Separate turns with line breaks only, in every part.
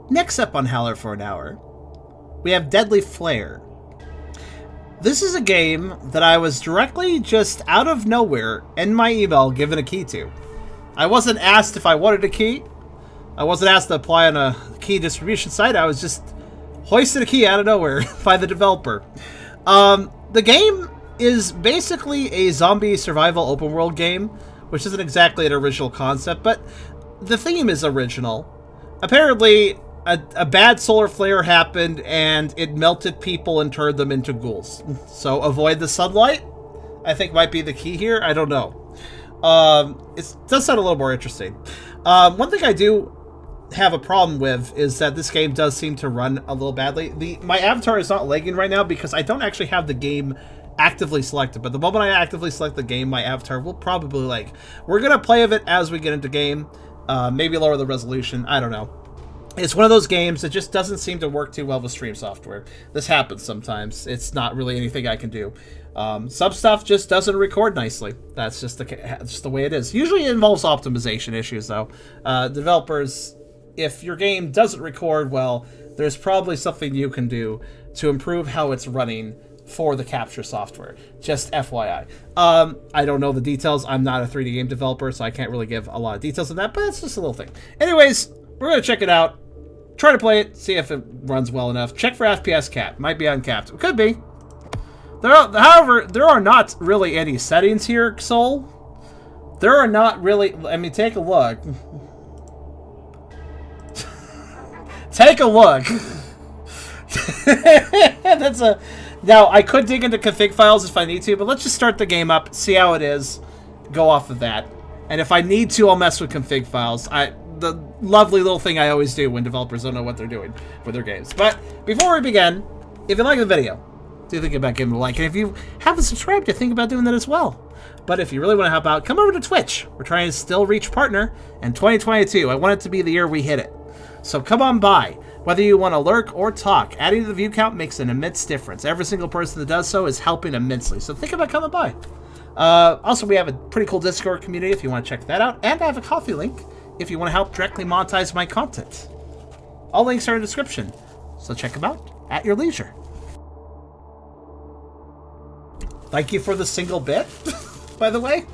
Next up on Howler for an hour, we have Deadly Flare. This is a game that I was directly just out of nowhere in my email given a key to. I wasn't asked if I wanted a key. I wasn't asked to apply on a key distribution site. I was just hoisted a key out of nowhere by the developer. The game is basically a zombie survival open world game, which isn't exactly an original concept, but the theme is original. Apparently, a bad solar flare happened and it melted people and turned them into ghouls. So avoid the sunlight, I think might be the key here. I don't know. It does sound a little more interesting. One thing I do have a problem with is that this game does seem to run a little badly. My avatar is not lagging right now because I don't actually have the game actively selected, but the moment I actively select the game, my avatar will probably lag. We're gonna play of it as we get into game, maybe lower the resolution, I don't know. It's one of those games that just doesn't seem to work too well with stream software. This happens sometimes. It's not really anything I can do. Some stuff just doesn't record nicely. That's just the way it is. Usually it involves optimization issues, though. Developers, if your game doesn't record well, there's probably something you can do to improve how it's running for the capture software. Just FYI. I don't know the details. I'm not a 3D game developer, so I can't really give a lot of details on that, but it's just a little thing. Anyways, we're going to check it out. Try to play it, see if it runs well enough. Check for FPS cap. Might be uncapped. It could be. However, there are not really any settings here, Soul. There are not really... I mean, take a look. Take a look. That's a... Now, I could dig into config files if I need to, but let's just start the game up, see how it is, go off of that. And if I need to, I'll mess with config files. The lovely little thing I always do when developers don't know what they're doing with their games. But before we begin, if you like the video, do think about giving it a like. And if you haven't subscribed, think about doing that as well. But if you really want to help out, come over to Twitch. We're trying to still reach partner. And 2022, I want it to be the year we hit it. So come on by. Whether you want to lurk or talk, adding to the view count makes an immense difference. Every single person that does so is helping immensely. So think about coming by. Also, we have a pretty cool Discord community if you want to check that out. And I have a coffee link if you want to help directly monetize my content. All links are in the description, so check them out at your leisure. Thank you for the single bit, by the way.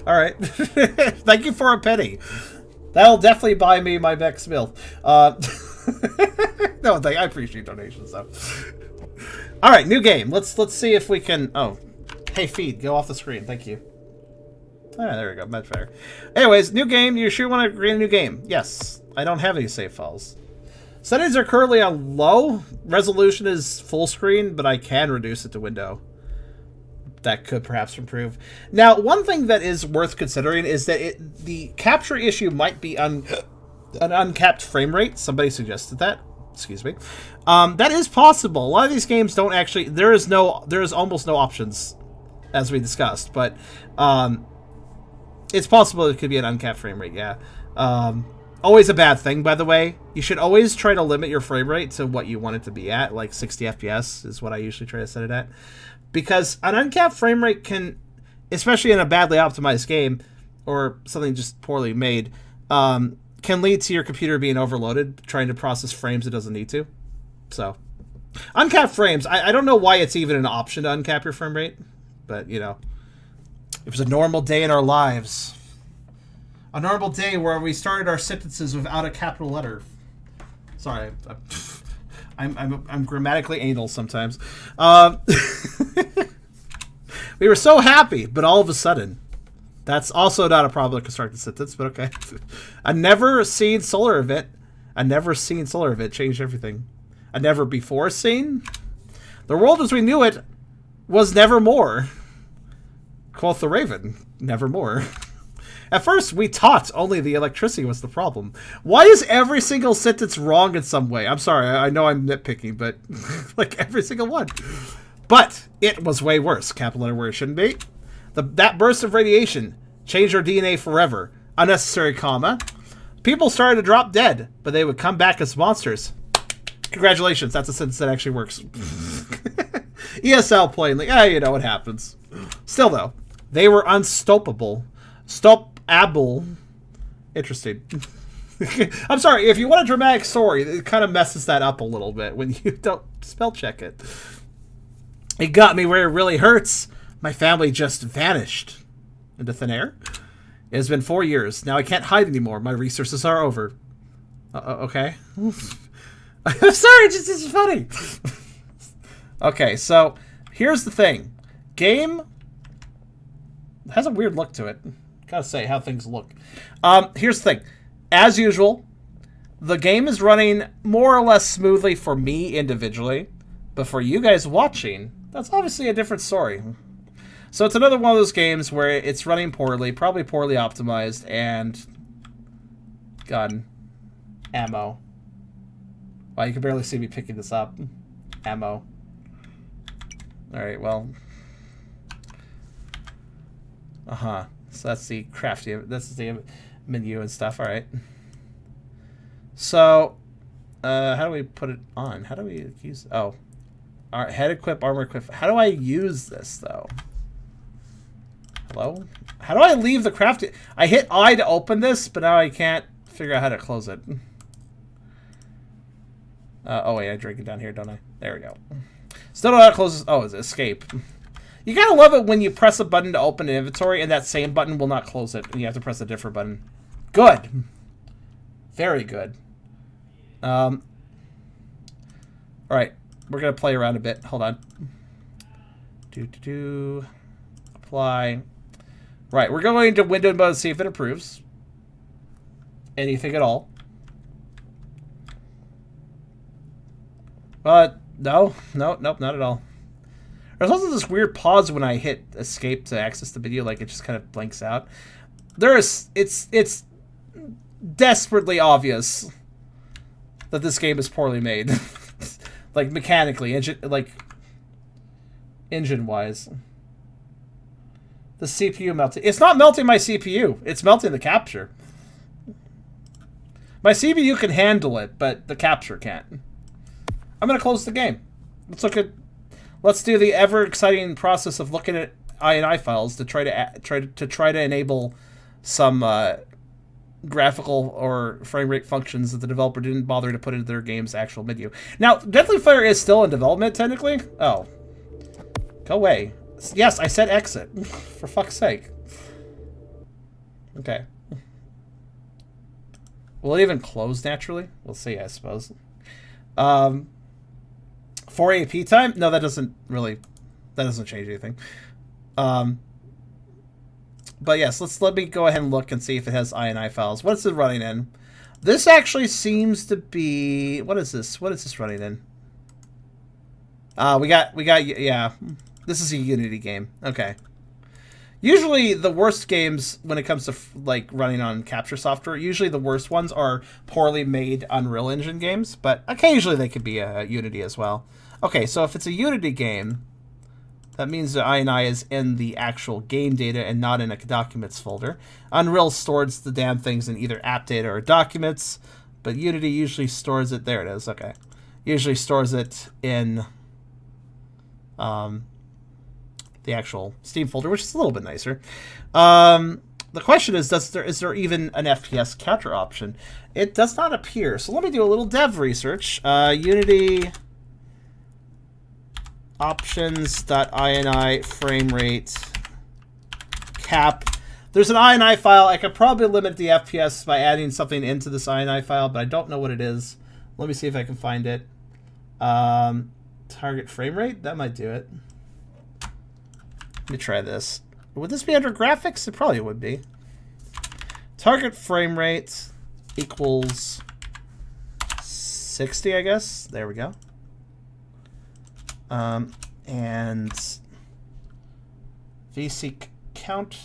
Alright. Thank you for a penny. That'll definitely buy me my next meal. No, I appreciate donations, though. Alright, new game. Let's see if we can... Oh. Hey, feed, go off the screen. Thank you. Ah, there we go. Much better. Anyways, new game. You sure want to create a new game? Yes. I don't have any save files. Settings are currently on low. Resolution is full screen, but I can reduce it to window. That could perhaps improve. Now, one thing that is worth considering is that the capture issue might be an uncapped frame rate. Somebody suggested that. Excuse me. That is possible. A lot of these games don't actually... There is almost no options, as we discussed, but... it's possible it could be an uncapped frame rate, yeah. Always a bad thing, by the way. You should always try to limit your frame rate to what you want it to be at, like 60 FPS is what I usually try to set it at. Because an uncapped frame rate can, especially in a badly optimized game, or something just poorly made, can lead to your computer being overloaded, trying to process frames it doesn't need to. So, uncapped frames, I don't know why it's even an option to uncap your frame rate, but, you know. It was a normal day in our lives. A normal day where we started our sentences without a capital letter. Sorry, I'm grammatically anal sometimes. We were so happy, but all of a sudden, that's also not a properly constructed sentence, but okay. A never seen solar event. A never seen solar event changed everything. A never before seen. The world as we knew it was nevermore. Quoth the Raven, nevermore. At first, we thought only the electricity was the problem. Why is every single sentence wrong in some way? I'm sorry, I know I'm nitpicking, but like every single one. But it was way worse. Capital letter where it shouldn't be. That burst of radiation changed our DNA forever. Unnecessary comma. People started to drop dead, but they would come back as monsters. Congratulations, that's a sentence that actually works. ESL plainly, you know what happens. Still though, they were unstoppable. Stopable. Interesting. I'm sorry, if you want a dramatic story, it kind of messes that up a little bit when you don't spell check it. It got me where it really hurts. My family just vanished into thin air. It has been 4 years. Now I can't hide anymore. My resources are over. Okay. I'm sorry, it's funny. Okay, so here's the thing. Game has a weird look to it. Gotta say how things look. Here's the thing. As usual, the game is running more or less smoothly for me individually, but for you guys watching, that's obviously a different story. So it's another one of those games where it's running poorly, probably poorly optimized, and... God. Ammo. Wow, you can barely see me picking this up. Ammo. Alright, well... Uh-huh. So that's the crafty... This is the menu and stuff. Alright. So... how do we put it on? How do we use... Oh. Alright, head equip, armor equip. How do I use this, though? Hello? How do I leave the crafty... I hit I to open this, but now I can't figure out how to close it. Oh, wait, I drink it down here, don't I? There we go. Still don't know how to close this. Oh, it's escape. You gotta love it when you press a button to open an inventory, and that same button will not close it, and you have to press a different button. Good. Very good. Alright, we're gonna play around a bit. Hold on. Apply. Right, we're going to window mode to see if it improves. Anything at all. No, nope, not at all. There's also this weird pause when I hit escape to access the video, like it just kind of blanks out. It's desperately obvious that this game is poorly made. Like mechanically, engine-wise. The CPU melting. It's not melting my CPU. It's melting the capture. My CPU can handle it, but the capture can't. I'm gonna close the game. Let's do the ever exciting process of looking at INI files to try to enable some graphical or frame rate functions that the developer didn't bother to put into their game's actual menu. Now, Deadly Flare is still in development technically. Oh, go away. Yes, I said exit. For fuck's sake. Okay. Will it even close naturally? We'll see, I suppose. 4AP time? No, that doesn't change anything. But yes, let me go ahead and look and see if it has INI files. What is it running in? This actually seems to be... What is this? What is this running in? Yeah. This is a Unity game. Okay. Usually the worst games when it comes to like running on capture software, usually the worst ones are poorly made Unreal Engine games, but occasionally they could be a Unity as well. Okay, so if it's a Unity game, that means the INI is in the actual game data and not in a documents folder. Unreal stores the damn things in either app data or documents, but Unity usually stores it. There it is. Okay, usually stores it in the actual Steam folder, which is a little bit nicer. The question is there even an FPS capture option? It does not appear. So let me do a little dev research. Unity options.ini frame rate cap. There's an INI file. I could probably limit the FPS by adding something into this INI file, but I don't know what it is. Let me see if I can find it. Target frame rate? That might do it. Let me try this. Would this be under graphics? It probably would be. Target frame rate equals 60, I guess. There we go. And Vsync count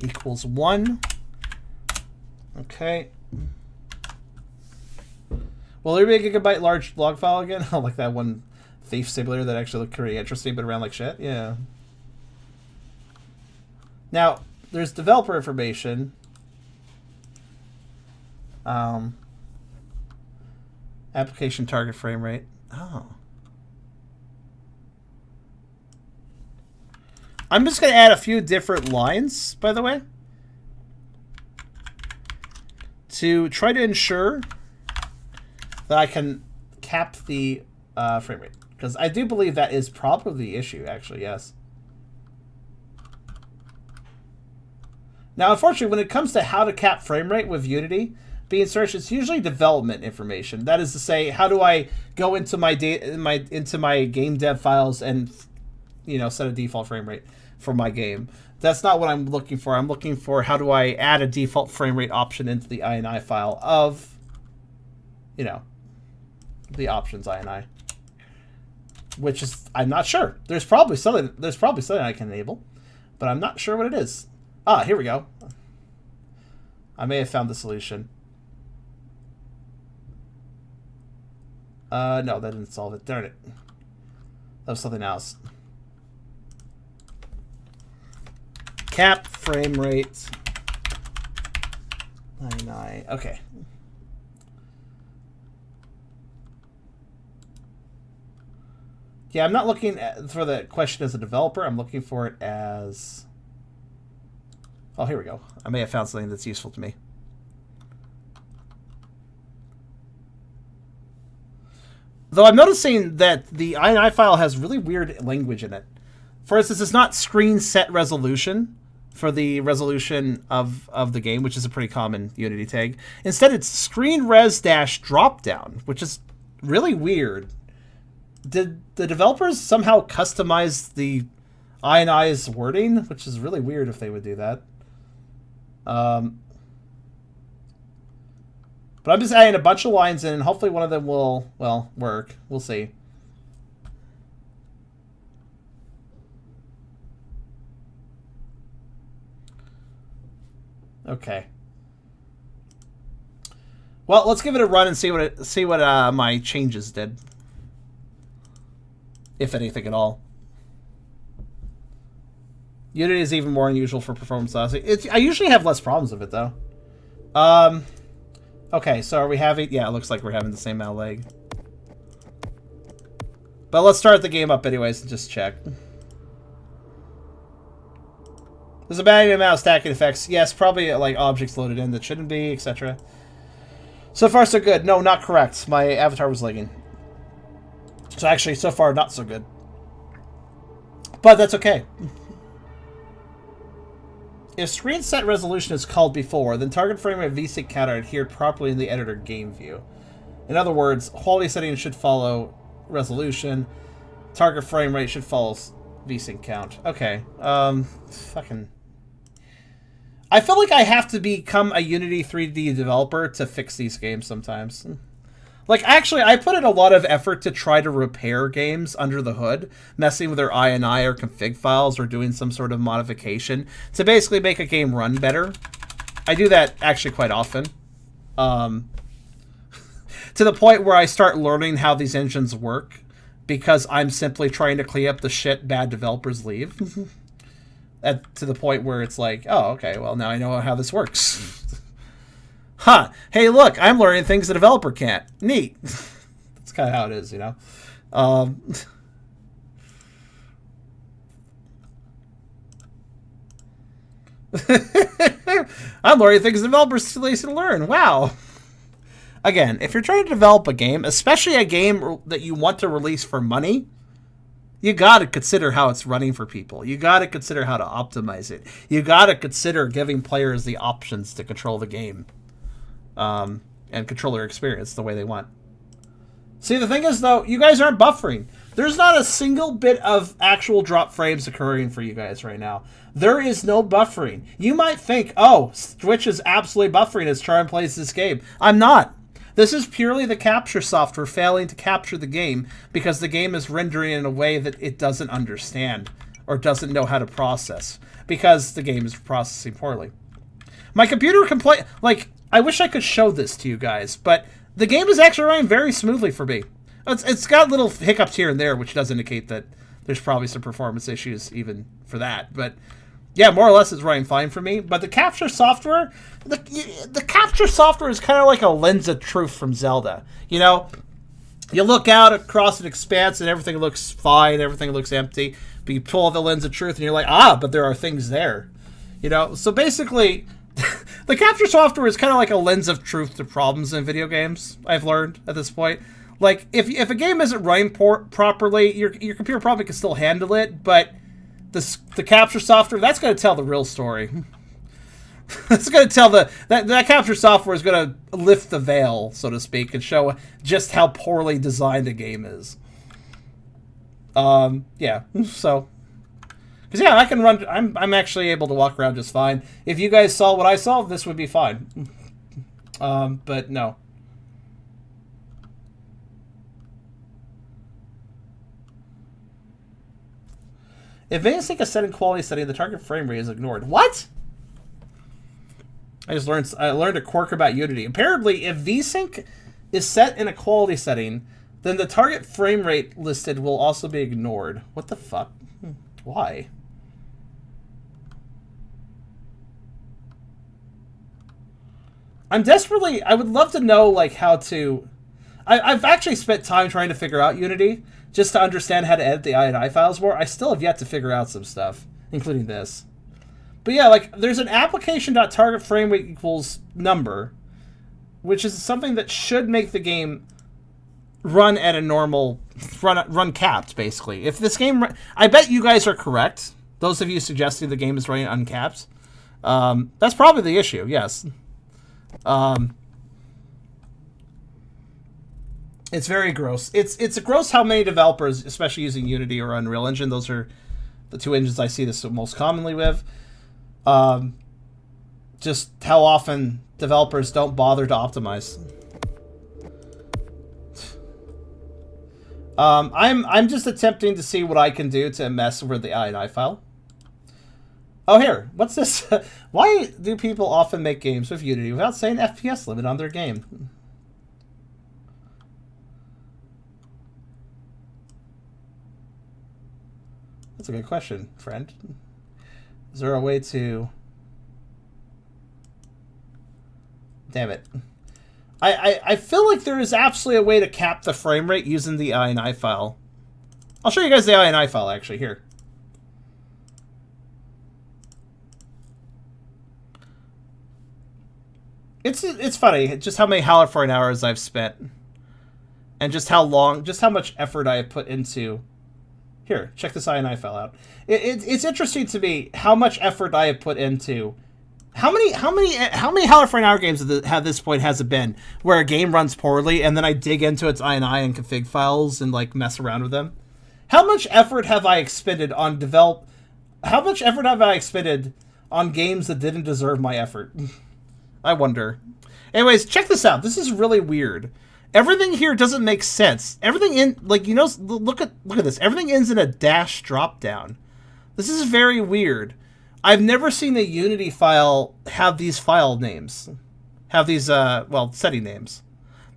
equals 1. Okay. Will there be a gigabyte large log file again? Oh, like that one Thief simulator that actually looked pretty interesting but ran like shit? Yeah. Now, there's developer information. Application target frame rate. Oh. I'm just going to add a few different lines, by the way. to try to ensure that I can cap the frame rate. Because I do believe that is probably the issue, actually, yes. Now, unfortunately, when it comes to how to cap frame rate with Unity being searched, it's usually development information. That is to say, how do I go into my game dev files and, you know, set a default frame rate for my game. That's not what I'm looking for. I'm looking for how do I add a default frame rate option into the INI file of, you know, the options INI. Which is, I'm not sure. There's probably something I can enable, but I'm not sure what it is. Ah, here we go. I may have found the solution. No, that didn't solve it. Darn it. That was something else. Cap frame rate. 99. Okay. Yeah, I'm not looking for the question as a developer. I'm looking for it as... Oh, here we go. I may have found something that's useful to me. Though I'm noticing that the INI file has really weird language in it. For instance, it's not screen set resolution for the resolution of the game, which is a pretty common Unity tag. Instead, it's screen res dash dropdown, which is really weird. Did the developers somehow customize the INI's wording, which is really weird if they would do that. But I'm just adding a bunch of lines in, and hopefully one of them will, well, work. We'll see. Okay. Well, let's give it a run and see what my changes did, if anything at all. Unity is even more unusual for performance loss. I usually have less problems with it though. Okay, so are we having... Yeah, it looks like we're having the same amount of lag. But let's start the game up anyways and just check. There's a bad amount of stacking effects. Yes, probably like objects loaded in that shouldn't be, etc. So far, so good. No, not correct. My avatar was lagging. So actually, so far, not so good. But that's okay. If screen set resolution is called before, then target frame rate Vsync counter adhered properly in the editor game view. In other words, quality settings should follow resolution. Target frame rate should follow Vsync count. Okay. Fucking... I feel like I have to become a Unity 3D developer to fix these games sometimes. Like, actually, I put in a lot of effort to try to repair games under the hood, messing with their INI or config files or doing some sort of modification to basically make a game run better. I do that actually quite often. To the point where I start learning how these engines work because I'm simply trying to clean up the shit bad developers leave. To the point where it's like, oh, okay, well, now I know how this works. Huh. Hey, look, I'm learning things a developer can't. Neat. That's kind of how it is, you know? I'm learning things developers too lazy to learn. Wow. Again, if you're trying to develop a game, especially a game that you want to release for money, you got to consider how it's running for people. You got to consider how to optimize it. You got to consider giving players the options to control the game. And control their experience the way they want. See, the thing is, though, you guys aren't buffering. There's not a single bit of actual drop frames occurring for you guys right now. There is no buffering. You might think, oh, Twitch is absolutely buffering as Charm plays this game. I'm not. This is purely the capture software failing to capture the game because the game is rendering in a way that it doesn't understand or doesn't know how to process because the game is processing poorly. My computer complain like... I wish I could show this to you guys, but the game is actually running very smoothly for me. It's got little hiccups here and there, which does indicate that there's probably some performance issues even for that. But yeah, more or less it's running fine for me. But the capture software, the capture software is kind of like a lens of truth from Zelda. You know, you look out across an expanse and everything looks fine, everything looks empty. But you pull the lens of truth and you're like, ah, but there are things there. You know, so basically... The capture software is kind of like a lens of truth to problems in video games, I've learned at this point. Like, if a game isn't running properly, your computer probably can still handle it, but the capture software, that's going to tell the real story. It's going to tell that capture software is going to lift the veil, so to speak, and show just how poorly designed a game is. Yeah, so... Because, yeah, I can run... I'm actually able to walk around just fine. If you guys saw what I saw, this would be fine. But, no. If Vsync is set in quality setting, the target frame rate is ignored. What? I learned a quirk about Unity. Apparently, if Vsync is set in a quality setting, then the target frame rate listed will also be ignored. What the fuck? Why? I would love to know, like, how to... I've actually spent time trying to figure out Unity, just to understand how to edit the INI files more. I still have yet to figure out some stuff, including this. But yeah, like, there's an application.target frame rate equals number, which is something that should make the game run at a normal... Run capped, basically. If this game... I bet you guys are correct. Those of you suggesting the game is running uncapped. That's probably the issue, yes. It's very gross. It's gross how many developers, especially using Unity or Unreal Engine, those are the two engines I see this most commonly with. Just how often developers don't bother to optimize. I'm just attempting to see what I can do to mess with the INI file. Oh, here. What's this? Why do people often make games with Unity without saying FPS limit on their game? That's a good question, friend. Is there a way to... Damn it. I feel like there is absolutely a way to cap the frame rate using the INI file. I'll show you guys the INI file, actually, here. It's funny, just how many Howler for an hours I've spent. And just how much effort I have put into... Here, check this INI file out. It's interesting to me how much effort I have put into... How many Howler for an hour games at this point has it been where a game runs poorly and then I dig into its INI and config files and like mess around with them? How much effort have I expended on How much effort have I expended on games that didn't deserve my effort? I wonder. Anyways, check this out. This is really weird. Everything here doesn't make sense. Everything in, like, you know, look at this. Everything ends in a dash drop down. This is very weird. I've never seen a Unity file have these file names. Have these, well, setting names.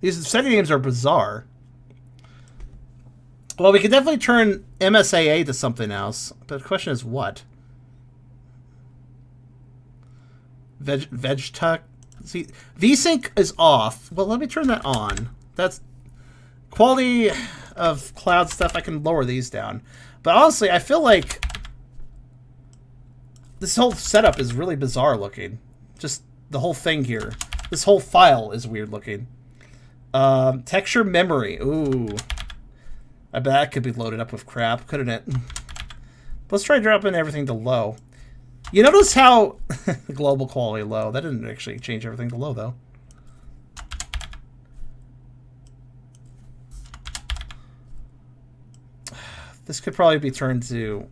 These setting names are bizarre. Well, we could definitely turn MSAA to something else. But the question is what? VegTuck? See, Vsync is off. Well, let me turn that on. That's quality of cloud stuff. I can lower these down. But honestly, I feel like this whole setup is really bizarre looking. Just the whole thing here. This whole file is weird looking. Texture memory. Ooh. I bet that could be loaded up with crap, couldn't it? Let's try dropping everything to low. You notice how global quality low. That didn't actually change everything to low, though. This could probably be turned to...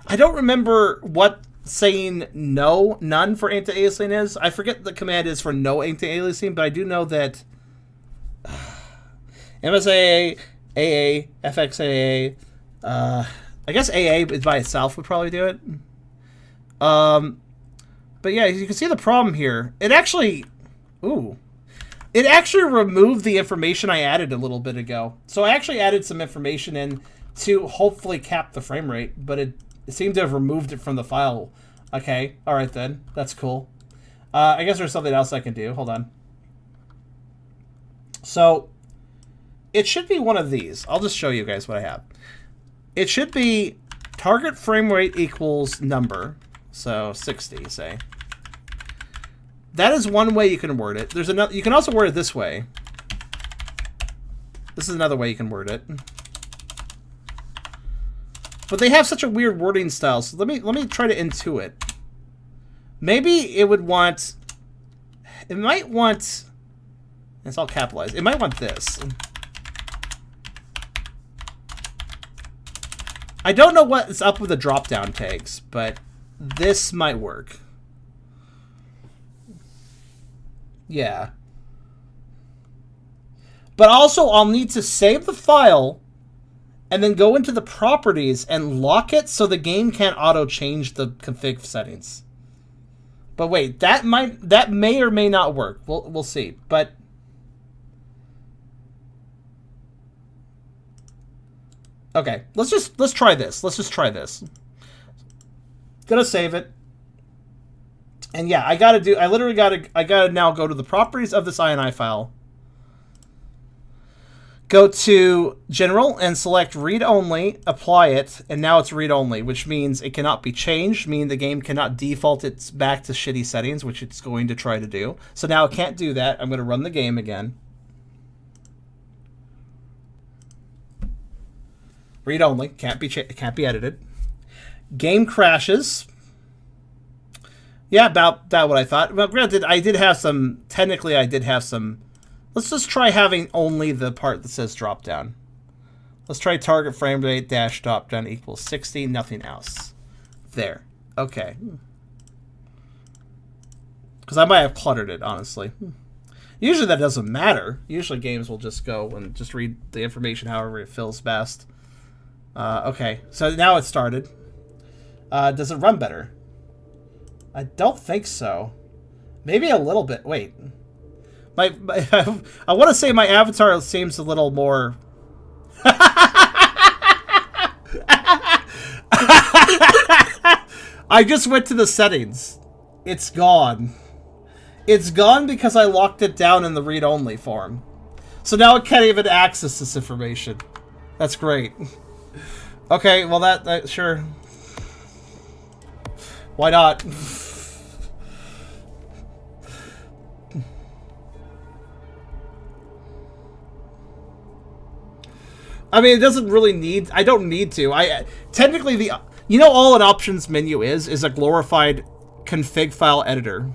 I don't remember what saying none for anti-aliasing is. I forget the command is for no anti-aliasing, but I do know that MSAA, AA, FXAA, I guess AA by itself would probably do it. But yeah, you can see the problem here. It actually... Ooh. It actually removed the information I added a little bit ago. So I actually added some information in to hopefully cap the frame rate, but it seemed to have removed it from the file. Okay, alright then. That's cool. I guess there's something else I can do. Hold on. So, it should be one of these. I'll just show you guys what I have. It should be target frame rate equals number. So, 60, say. That is one way you can word it. There's another. You can also word it this way. This is another way you can word it. But they have such a weird wording style. So let me try to intuit. Maybe it would want. It might want. It's all capitalized. It might want this. I don't know what is up with the drop-down tags, but this might work. Yeah. But also, I'll need to save the file and then go into the properties and lock it so the game can't auto-change the config settings. But wait, that may or may not work. We'll see. But okay, let's try this. Let's just try this. Gonna save it. And yeah, I gotta now go to the properties of this INI file. Go to General and select Read Only, apply it, and now it's Read Only, which means it cannot be changed, meaning the game cannot default it back to shitty settings, which it's going to try to do. So now it can't do that. I'm going to run the game again. Read Only, can't be edited. Game crashes. Yeah, about that what I thought. Well, granted, I did have some. Let's just try having only the part that says drop down. Let's try target frame rate dash drop down equals 60, nothing else. There. Okay. Because I might have cluttered it, honestly. Usually that doesn't matter. Usually games will just go and just read the information however it feels best. Okay, so now it started. Does it run better? I don't think so. Maybe a little bit. Wait. I want to say my avatar seems a little more... I just went to the settings. It's gone. It's gone because I locked it down in the read-only form. So now it can't even access this information. That's great. Okay, well that sure. Why not? I mean, it doesn't really need... I don't need to. Technically, you know all an options menu is a glorified config file editor.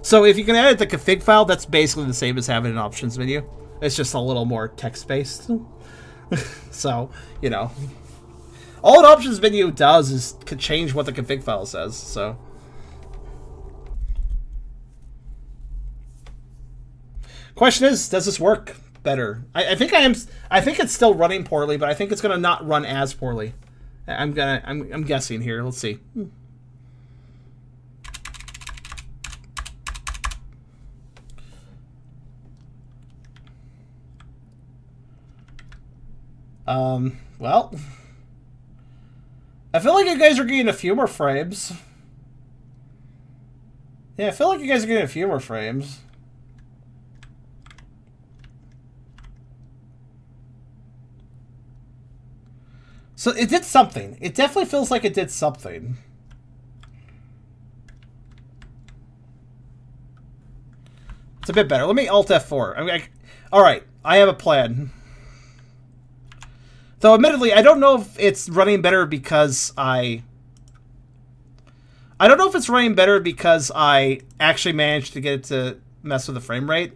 So if you can edit the config file, that's basically the same as having an options menu. It's just a little more text-based. So, you know. All an options menu does is change what the config file says, so... Question is, does this work better? I think it's still running poorly, but I think it's gonna not run as poorly. I'm guessing here. Let's see. Well, I feel like you guys are getting a few more frames. Yeah, I feel like you guys are getting a few more frames. So it did something. It definitely feels like it did something. It's a bit better. Let me Alt F4. All right, I have a plan. Though, admittedly, I don't know if it's running better because I don't know if it's running better because I actually managed to get it to mess with the frame rate,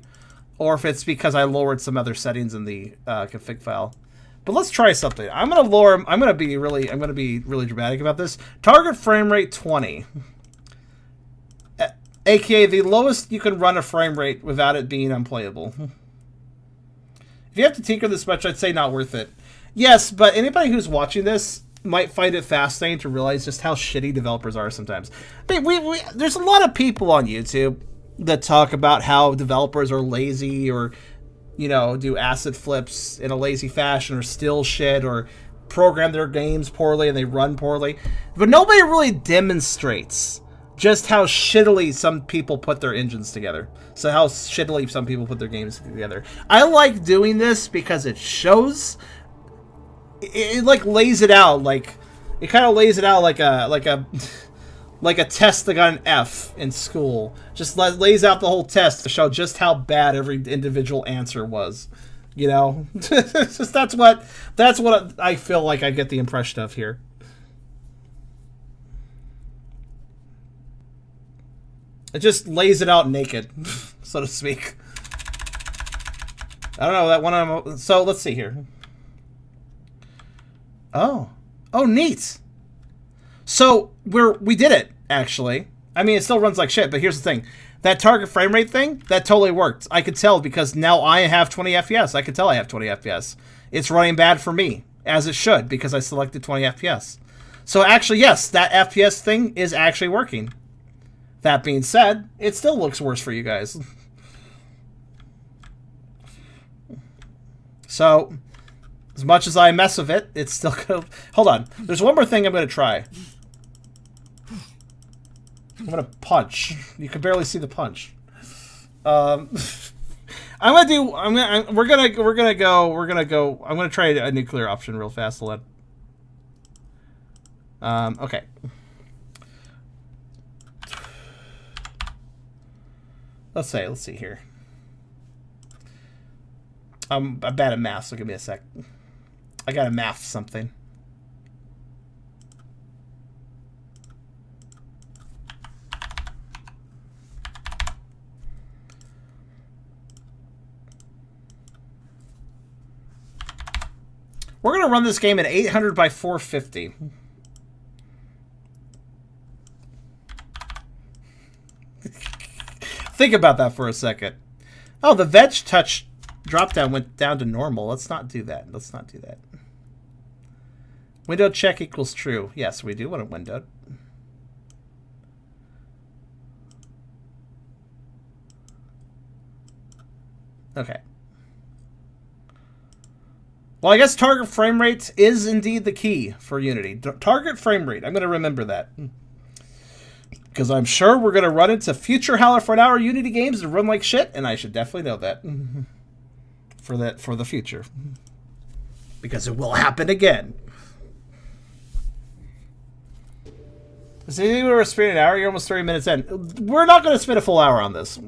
or if it's because I lowered some other settings in the config file. But let's try something. I'm gonna be really dramatic about this. Target frame rate 20, aka the lowest you can run a frame rate without it being unplayable. If you have to tinker this much, I'd say not worth it. Yes, but anybody who's watching this might find it fascinating to realize just how shitty developers are sometimes. I mean, there's a lot of people on YouTube that talk about how developers are lazy, or, you know, do asset flips in a lazy fashion, or steal shit, or program their games poorly and they run poorly. But nobody really demonstrates just how shittily some people put their engines together. So how shittily some people put their games together. I like doing this because it shows... It like lays it out, like it kind of lays it out like a like a test that got an F in school. Just lays out the whole test to show just how bad every individual answer was. You know, that's what I feel like I get the impression of here. It just lays it out naked, so to speak. I don't know that one. So let's see here. Oh, neat. So we did it, actually. I mean, it still runs like shit, but here's the thing. That target frame rate thing, that totally worked. I could tell because now I have 20 FPS. I could tell I have 20 FPS. It's running bad for me, as it should, because I selected 20 FPS. So actually, yes, that FPS thing is actually working. That being said, it still looks worse for you guys. So, as much as I mess with it, it's still gonna... Hold on. There's one more thing I'm going to try. I'm going to punch. You can barely see the punch. We're going to go... I'm going to try a nuclear option real fast. Okay. Let's see here. I'm bad at math, so give me a sec. I gotta math something. We're gonna run this game at 800 by 450. Think about that for a second. Oh, the veg touch drop down went down to normal. Let's not do that. Let's not do that. Window check equals true. Yes, we do want it windowed. Okay. Well, I guess target frame rate is indeed the key for Unity. Target frame rate. I'm going to remember that. Because I'm sure we're going to run into future Howler for an Hour Unity games that run like shit, and I should definitely know that. For the future. Because it will happen again. So you think we were spending an hour? You're almost 30 minutes in. We're not going to spend a full hour on this.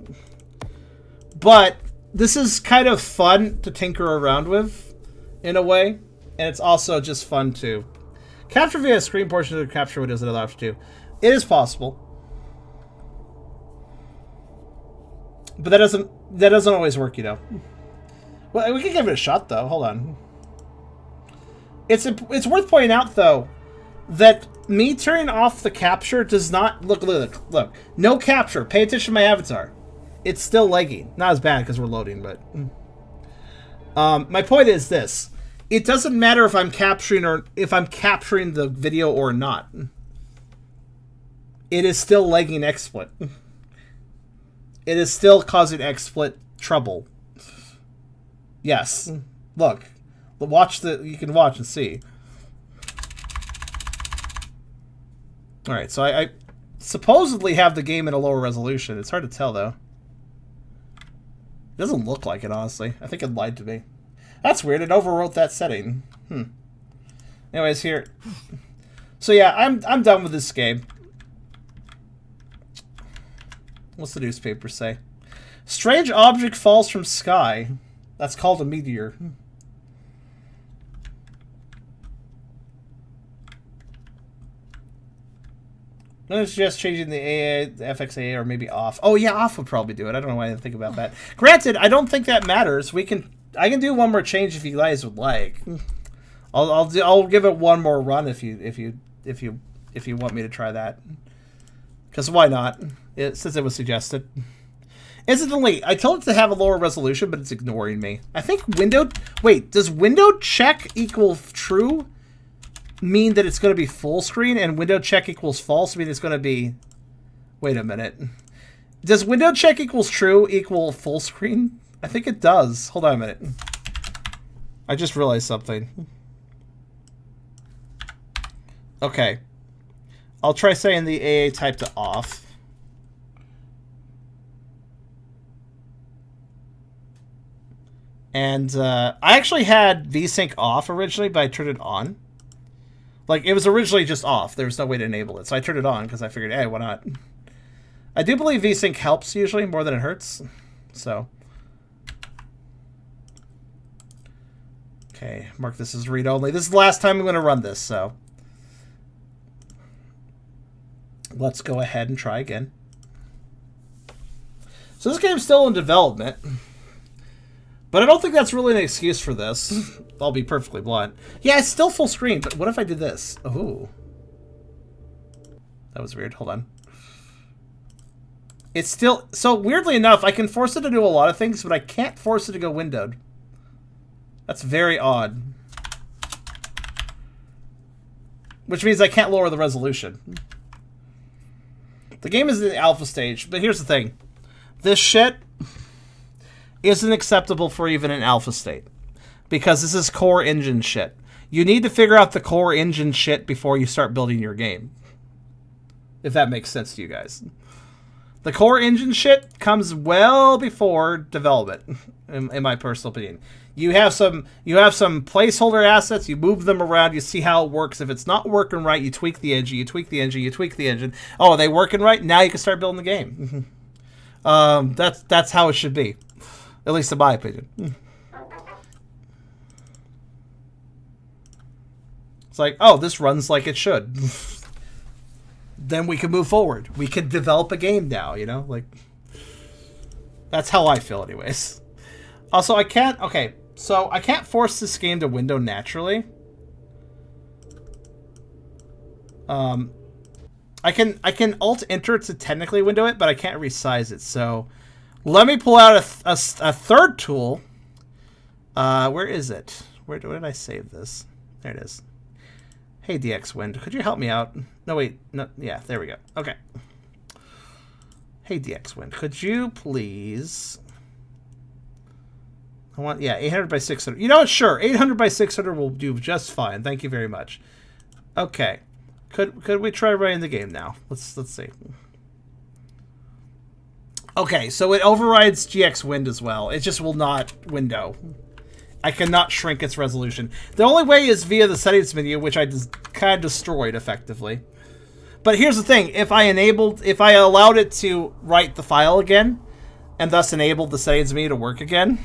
But this is kind of fun to tinker around with, in a way. And it's also just fun to capture via screen portion of the capture windows that allow you to. It is possible. But that doesn't always work, you know. Well, we can give it a shot, though. Hold on. It's worth pointing out, though, that me turning off the capture does not... Look. No capture. Pay attention to my avatar. It's still lagging. Not as bad because we're loading, but... my point is this. It doesn't matter if I'm capturing the video or not. It is still lagging XSplit. It is still causing XSplit trouble. Yes. Look. You can watch and see. Alright, so I supposedly have the game in a lower resolution. It's hard to tell, though. It doesn't look like it, honestly. I think it lied to me. That's weird. It overwrote that setting. Anyways, here. So yeah, I'm done with this game. What's the newspaper say? Strange object falls from sky. That's called a meteor. I'm just changing the AA, the FXAA, or maybe off. Oh yeah, off would probably do it. I don't know why I didn't think about that. Granted, I don't think that matters. I can do one more change if you guys would like. I'll give it one more run if you want me to try that. Because why not? Since it was suggested. Incidentally, I told it to have a lower resolution, but it's ignoring me. I think wait, does window check equal true mean that it's going to be full screen, and window check equals false mean it's going to be... Wait a minute. Does window check equals true equal full screen? I think it does. Hold on a minute. I just realized something. Okay. I'll try saying the AA type to off. And I actually had Vsync off originally, but I turned it on. Like, it was originally just off. There was no way to enable it. So I turned it on because I figured, hey, why not? I do believe Vsync helps usually more than it hurts. So. Okay, mark this as read-only. This is the last time I'm going to run this, so. Let's go ahead and try again. So this game's still in development. But I don't think that's really an excuse for this. I'll be perfectly blunt. Yeah, it's still full screen, but what if I did this? Oh. That was weird. Hold on. It's still... So, weirdly enough, I can force it to do a lot of things, but I can't force it to go windowed. That's very odd. Which means I can't lower the resolution. The game is in the alpha stage, but here's the thing. This shit isn't acceptable for even an alpha state. Because this is core engine shit. You need to figure out the core engine shit before you start building your game. If that makes sense to you guys. The core engine shit comes well before development, in my personal opinion. You have some placeholder assets, you move them around, you see how it works. If it's not working right, you tweak the engine, you tweak the engine, you tweak the engine. Oh, are they working right? Now you can start building the game. That's how it should be. At least in my opinion. It's like, oh, this runs like it should. Then we can move forward. We can develop a game now, you know? Like, that's how I feel anyways. Also, I can't force this game to window naturally. I can alt-enter to technically window it, but I can't resize it. So, let me pull out a third tool. Where is it? Where did I save this? There it is. Hey, DxWind, could you help me out? No, wait. No, yeah, there we go. Okay. Hey, DxWind, could you please... I want, yeah, 800 by 600. You know what? Sure, 800 by 600 will do just fine. Thank you very much. Okay. Could we try running the game now? Let's see. Okay, so it overrides GXWind as well. It just will not window. I cannot shrink its resolution. The only way is via the settings menu, which I just kind of destroyed effectively. But here's the thing: if I allowed it to write the file again, and thus enabled the settings menu to work again,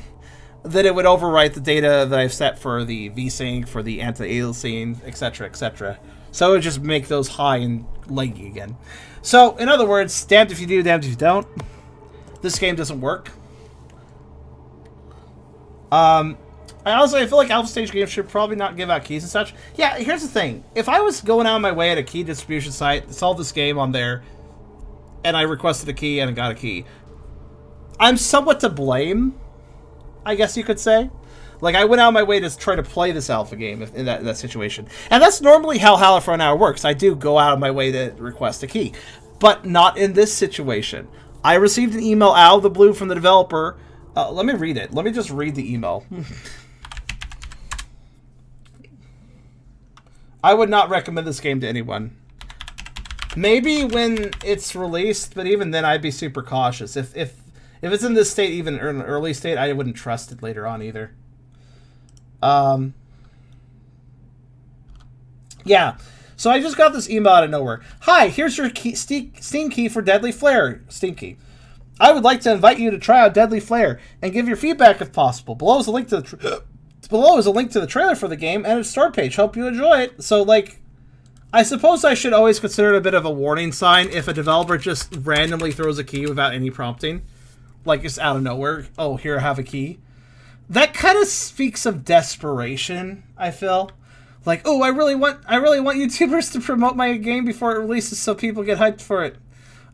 then it would overwrite the data that I've set for the vsync, for the anti-aliasing, etc., etc. So it would just make those high and laggy again. So, in other words, damned if you do, damned if you don't. This game doesn't work. I feel like alpha stage games should probably not give out keys and such. Yeah, here's the thing. If I was going out of my way at a key distribution site, saw this game on there, and I requested a key and I got a key, I'm somewhat to blame, I guess you could say. Like, I went out of my way to try to play this alpha game in that situation. And that's normally how Howler for an Hour works. I do go out of my way to request a key. But not in this situation. I received an email out of the blue from the developer. Let me read it. Let me just read the email. I would not recommend this game to anyone. Maybe when it's released, but even then I'd be super cautious. If it's in this state, even in an early state, I wouldn't trust it later on either. Yeah. So I just got this email out of nowhere. Hi, here's your Steam key for Deadly Flare. Steam key. I would like to invite you to try out Deadly Flare and give your feedback if possible. Below is a link to the trailer for the game and its start page. Hope you enjoy it. So, like, I suppose I should always consider it a bit of a warning sign if a developer just randomly throws a key without any prompting. Like, just out of nowhere. Oh, here, I have a key. That kind of speaks of desperation, I feel. Like, oh, I really want YouTubers to promote my game before it releases so people get hyped for it.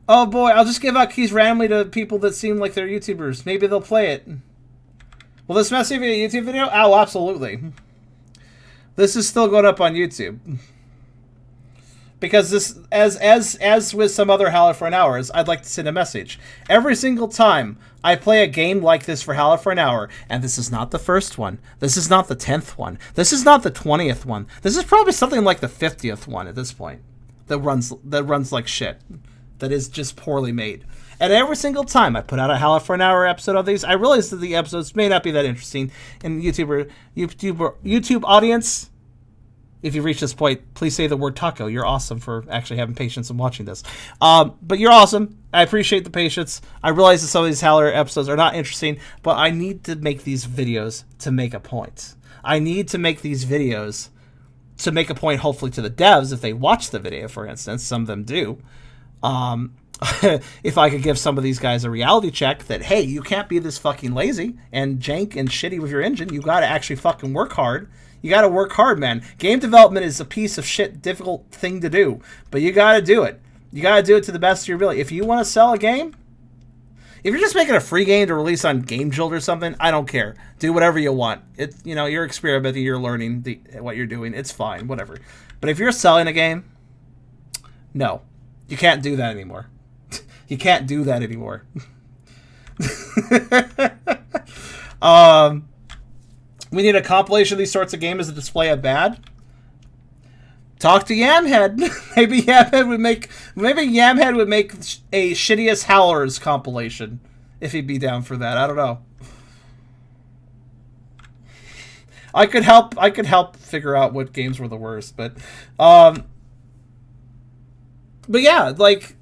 Oh boy, I'll just give out keys randomly to people that seem like they're YouTubers. Maybe they'll play it. Will this mess with a YouTube video? Oh, absolutely. This is still going up on YouTube. Because this, as with some other Howler for an Hour, I'd like to send a message. Every single time I play a game like this for Howler for an Hour, and this is not the first one, this is not the 10th one, this is not the 20th one, this is probably something like the 50th one at this point, that runs like shit, that is just poorly made. And every single time I put out a Howler for an Hour episode of these, I realize that the episodes may not be that interesting in YouTube audience. If you reach this point, please say the word taco. You're awesome for actually having patience and watching this. But you're awesome. I appreciate the patience. I realize that some of these Howler episodes are not interesting, but I need to make these videos to make a point. I need to make these videos to make a point, hopefully, to the devs, if they watch the video, for instance. Some of them do. If I could give some of these guys a reality check that, hey, you can't be this fucking lazy and jank and shitty with your engine. You got to actually fucking work hard. You got to work hard, man. Game development is a piece of shit, difficult thing to do, but you got to do it. You got to do it to the best of your ability. If you want to sell a game, if you're just making a free game to release on Game Jolt or something, I don't care. Do whatever you want. You're experimenting, you're learning what you're doing. It's fine, whatever. But if you're selling a game, no, you can't do that anymore. You can't do that anymore. We need a compilation of these sorts of games to display a bad. Talk to Yamhead. Maybe Yamhead would make a shittiest Howlers compilation if he'd be down for that. I don't know. I could help figure out what games were the worst, but yeah, like,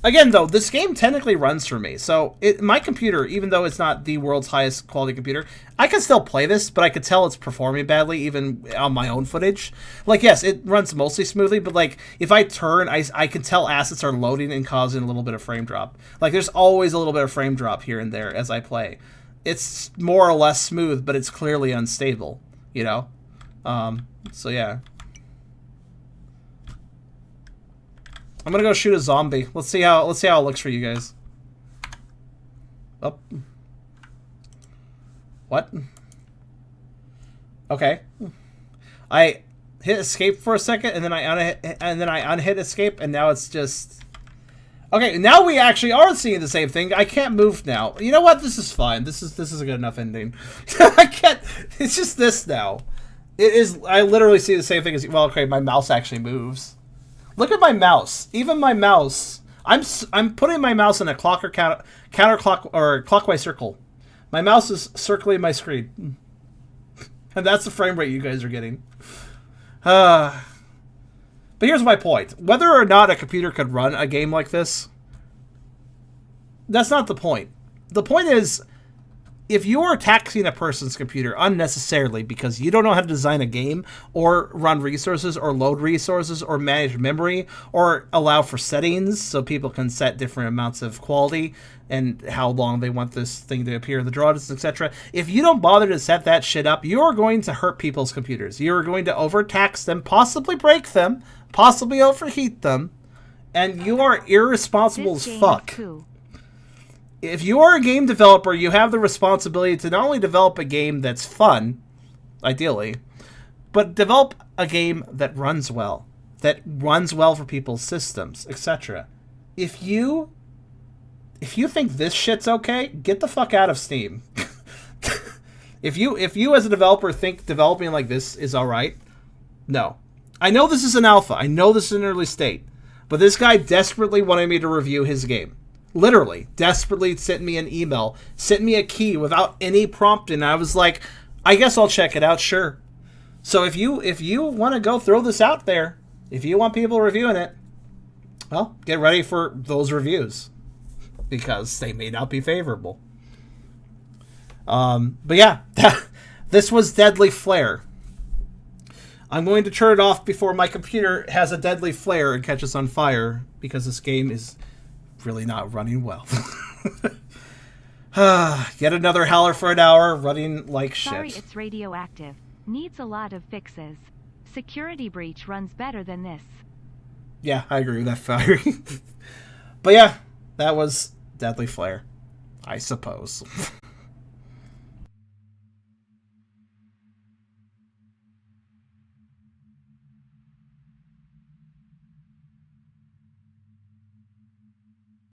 again, though, this game technically runs for me. So my computer, even though it's not the world's highest quality computer, I can still play this, but I could tell it's performing badly even on my own footage. Like, yes, it runs mostly smoothly, but, like, if I turn, I can tell assets are loading and causing a little bit of frame drop. Like, there's always a little bit of frame drop here and there as I play. It's more or less smooth, but it's clearly unstable, you know? So, yeah. I'm gonna go shoot a zombie. Let's see how it looks for you guys. Oh. What? Okay. I hit escape for a second, and then I unhit escape, and now it's just. Okay, now we actually are seeing the same thing. I can't move now. You know what? This is fine. This is a good enough ending. I can't. It's just this now. It is. I literally see the same thing as. Well, okay, my mouse actually moves. Look at my mouse. Even my mouse. I'm putting my mouse in a counterclock or clockwise circle. My mouse is circling my screen, and that's the frame rate you guys are getting. But here's my point: whether or not a computer could run a game like this, that's not the point. The point is, if you're taxing a person's computer unnecessarily because you don't know how to design a game or run resources or load resources or manage memory or allow for settings so people can set different amounts of quality and how long they want this thing to appear in the draw distance, etc. If you don't bother to set that shit up, you're going to hurt people's computers. You're going to overtax them, possibly break them, possibly overheat them, and you are irresponsible as fuck. If you are a game developer, you have the responsibility to not only develop a game that's fun, ideally, but develop a game that runs well for people's systems, etc. If you think this shit's okay, get the fuck out of Steam. If you as a developer think developing like this is all right, no. I know this is an alpha. I know this is an early state, but this guy desperately wanted me to review his game. Literally, desperately sent me an email, sent me a key without any prompting. I was like, I guess I'll check it out, sure. So if you want to go throw this out there, if you want people reviewing it, well, get ready for those reviews because they may not be favorable. But yeah, this was Deadly Flare. I'm going to turn it off before my computer has a deadly flare and catches on fire because this game is really not running well. Yet another Howler for an hour, running like shit.
Sorry, it's radioactive. Needs a lot of fixes. Security breach runs better than this.
Yeah, I agree with that, Fire. But yeah, that was Deadly Flare, I suppose.